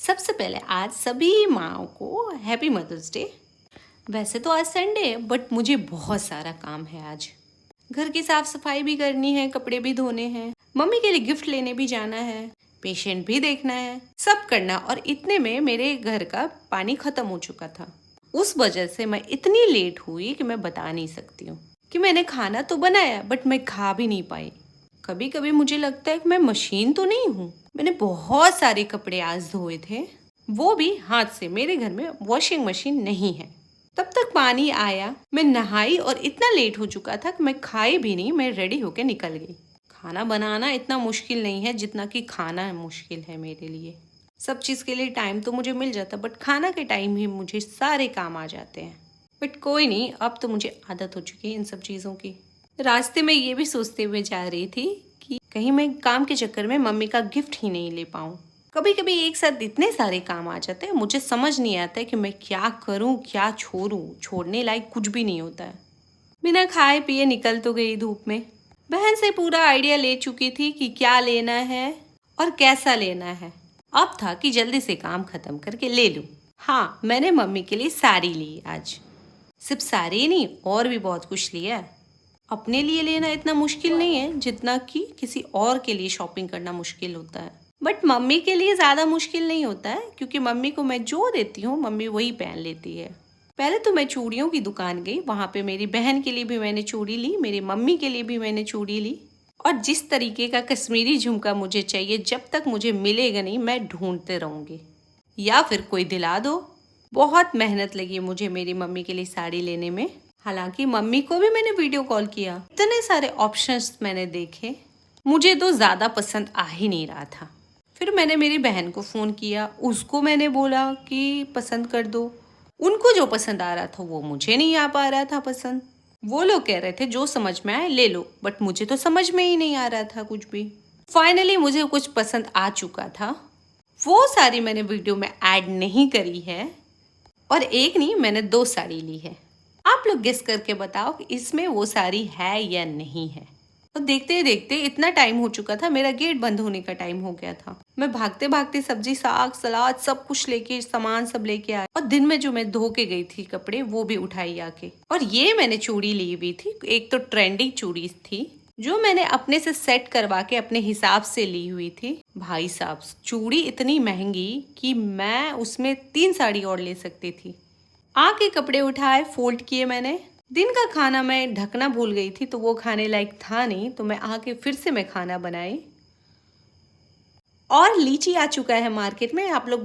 सबसे पहले आज सभी माँओं को हैप्पी मदर्स डे। वैसे तो आज संडे है बट मुझे बहुत सारा काम है आज। घर की साफ सफाई भी करनी है, कपड़े भी धोने हैं, मम्मी के लिए गिफ्ट लेने भी जाना है, पेशेंट भी देखना है, सब करना। और इतने में मेरे घर का पानी खत्म हो चुका था। उस वजह से मैं इतनी लेट हुई कि मैं बता नहीं सकती हूँ कि मैंने खाना तो बनाया बट मैं खा भी नहीं पाई। कभी कभी मुझे लगता है कि मैं मशीन तो नहीं हूँ। मैंने बहुत सारे कपड़े आज धोए थे, वो भी हाथ से। मेरे घर में वॉशिंग मशीन नहीं है। तब तक पानी आया, मैं नहाई और इतना लेट हो चुका था कि मैं खाई भी नहीं, मैं रेडी होके निकल गई। खाना बनाना इतना मुश्किल नहीं है जितना कि खाना मुश्किल है मेरे लिए। सब चीज़ के लिए टाइम तो मुझे मिल जाता बट खाना के टाइम ही मुझे सारे काम आ जाते हैं। बट कोई नहीं, अब तो मुझे आदत हो चुकी है इन सब चीज़ों की। रास्ते में ये भी सोचते हुए जा रही थी कि कहीं मैं काम के चक्कर में मम्मी का गिफ्ट ही नहीं ले पाऊँ। कभी कभी एक साथ इतने सारे काम आ जाते हैं, मुझे समझ नहीं आता है कि मैं क्या करूँ क्या छोड़ूँ। छोड़ने लायक कुछ भी नहीं होता है। बिना खाए पिए निकल तो गई धूप में। बहन से पूरा आइडिया ले चुकी थी कि क्या लेना है और कैसा लेना है। अब था कि जल्दी से काम खत्म करके ले लूँ। हाँ, मैंने मम्मी के लिए साड़ी ली आज। सिर्फ साड़ी नहीं, और भी बहुत कुछ लिया है। अपने लिए लेना इतना मुश्किल नहीं है जितना कि किसी और के लिए शॉपिंग करना मुश्किल होता है। बट मम्मी के लिए ज़्यादा मुश्किल नहीं होता है, क्योंकि मम्मी को मैं जो देती हूँ मम्मी वही पहन लेती है। पहले तो मैं चूड़ियों की दुकान गई, वहाँ पे मेरी बहन के लिए भी मैंने चूड़ी ली, मेरी मम्मी के लिए भी मैंने चूड़ी ली। और जिस तरीके का कश्मीरी झुमका मुझे चाहिए, जब तक मुझे मिलेगा नहीं मैं ढूंढते रहूँगी, या फिर कोई दिला दो। बहुत मेहनत लगी मुझे मेरी मम्मी के लिए साड़ी लेने में। हालांकि मम्मी को भी मैंने वीडियो कॉल किया, इतने सारे ऑप्शंस मैंने देखे, मुझे तो ज़्यादा पसंद आ ही नहीं रहा था। फिर मैंने मेरी बहन को फ़ोन किया, उसको मैंने बोला कि पसंद कर दो। उनको जो पसंद आ रहा था वो मुझे नहीं आ पा रहा था पसंद। वो लोग कह रहे थे जो समझ में आए ले लो, बट मुझे तो समझ में ही नहीं आ रहा था कुछ भी। फाइनली मुझे कुछ पसंद आ चुका था। वो साड़ी मैंने वीडियो में ऐड नहीं करी है, और एक नहीं, मैंने 2 साड़ी ली है। आप लोग गेस करके बताओ कि इसमें वो साड़ी है या नहीं है। और देखते देखते इतना टाइम हो चुका था, मेरा गेट बंद होने का टाइम हो गया था। मैं भागते भागते सब्जी साग सलाद सब कुछ लेके, सामान सब लेके आई। और दिन में जो मैं धो के गई थी कपड़े, वो भी उठाई आके। और ये मैंने चूड़ी ली हुई थी, एक तो ट्रेंडिंग चूड़ी थी जो मैंने अपने से सेट करवा के अपने हिसाब से ली हुई थी। भाई साहब, चूड़ी इतनी महंगी कि मैं उसमें 3 साड़ी और ले सकती थी। आके कपड़े उठाए, फोल्ड किए मैंने। दिन का खाना मैं ढकना भूल गई थी, तो वो खाने लायक था नहीं, तो मैं आके फिर से मैं खाना बनाई। और लीची आ चुका है मार्केट में, आप लोग